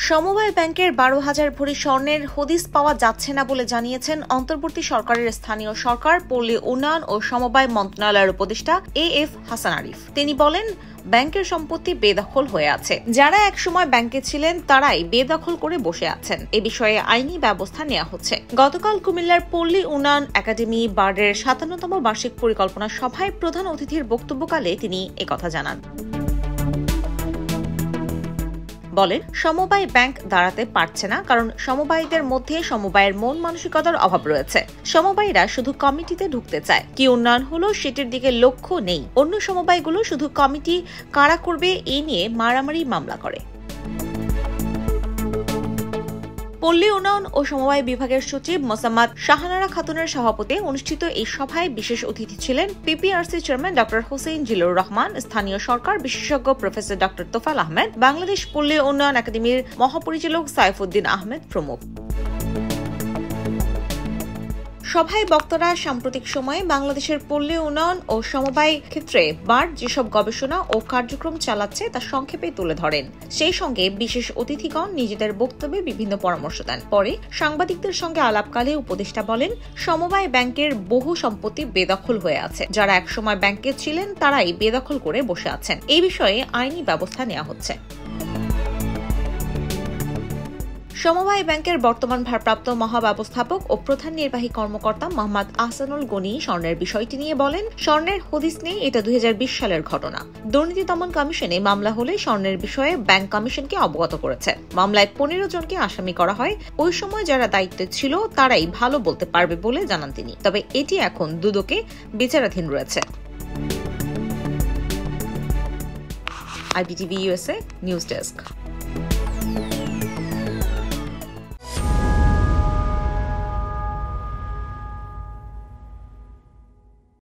সমবায় ব্যাংকের 12,000 ভরি স্বর্ণের হদিস পাওয়া যাচ্ছে না বলে জানিয়েছেন অন্তর্বর্তী সরকারের স্থানীয় সরকার, পল্লী উন্নয়ন ও সমবায় মন্ত্রণালয়ের উপদেষ্টা এ.এফ. হাসান আরিফ। তিনি বলেন, ব্যাংকের সম্পত্তি বেদখল হয়ে আছে। যারা একসময় ব্যাংকে ছিলেন তারাই বেদখল করে বসে আছেন। এ বিষয়ে আইনি ব্যবস্থা নেওয়া হচ্ছে। গতকাল কুমিল্লার পল্লী উন্নয়ন একাডেমি বার্ডের 57তম বার্ষিক পরিকল্পনা সভায় প্রধান অতিথির বক্তব্যকালে তিনি একথা জানান। বলেন, সমবায় ব্যাংক দাঁড়াতে পারছে না, কারণ সমবায়ীদের মধ্যে সমবায়ের মন মানসিকতার অভাব রয়েছে। সমবায়ীরা শুধু কমিটিতে ঢুকতে চায়, কি উন্নয়ন হলো সেটির দিকে লক্ষ্য নেই। অন্য সমবায়গুলো শুধু কমিটি কারা করবে এ নিয়ে মারামারি মামলা করে। পল্লী উন্নয়ন ও সমবায় বিভাগের সচিব মোসাম্মদ শাহানারা খাতুনের সভাপতিত্বে অনুষ্ঠিত এই সভায় বিশেষ অতিথি ছিলেন পিপিআরসি চেয়ারম্যান ড. হোসেইন জিল্লুর রহমান, স্থানীয় সরকার বিশেষজ্ঞ প্রফেসর ড. তোফাল আহমেদ, বাংলাদেশ পল্লী উন্নয়ন একাডেমির মহাপরিচালক সাইফুদ্দিন আহমেদ প্রমুখ। সভায় বক্তারা সাম্প্রতিক সময়ে বাংলাদেশের পল্লী উন্নয়ন ও সমবায় ক্ষেত্রে বার্ড যেসব গবেষণা ও কার্যক্রম চালাচ্ছে তা সংক্ষেপে তুলে ধরেন। সেই সঙ্গে বিশেষ অতিথিগণ নিজেদের বক্তব্যে বিভিন্ন পরামর্শ দেন। পরে সাংবাদিকদের সঙ্গে আলাপকালে উপদেষ্টা বলেন, সমবায় ব্যাংকের বহু সম্পত্তি বেদখল হয়ে আছে। যারা একসময় ব্যাংকে ছিলেন তারাই বেদখল করে বসে আছেন। এই বিষয়ে আইনি ব্যবস্থা নেওয়া হচ্ছে। সমবায় ব্যাংকের বর্তমান ভারপ্রাপ্ত মহাব্যবস্থাপক ও প্রধান নির্বাহী কর্মকর্তা মোহাম্মদ আহসানুল গনি স্বর্ণের বিষয়টি নিয়ে বলেন, স্বর্ণের হদিস নেই, এটা 2020 সালের ঘটনা। দুর্নীতি দমন কমিশনে মামলা হলে স্বর্ণের বিষয়ে ব্যাংক কমিশনকে অবগত করেছে। মামলায় 15 জনকে আসামি করা হয়। ওই সময় যারা দায়িত্বে ছিল তারাই ভালো বলতে পারবে বলে জানান তিনি। তবে এটি এখন দুদকে বিচারাধীন রয়েছে। IBTV USA news desk.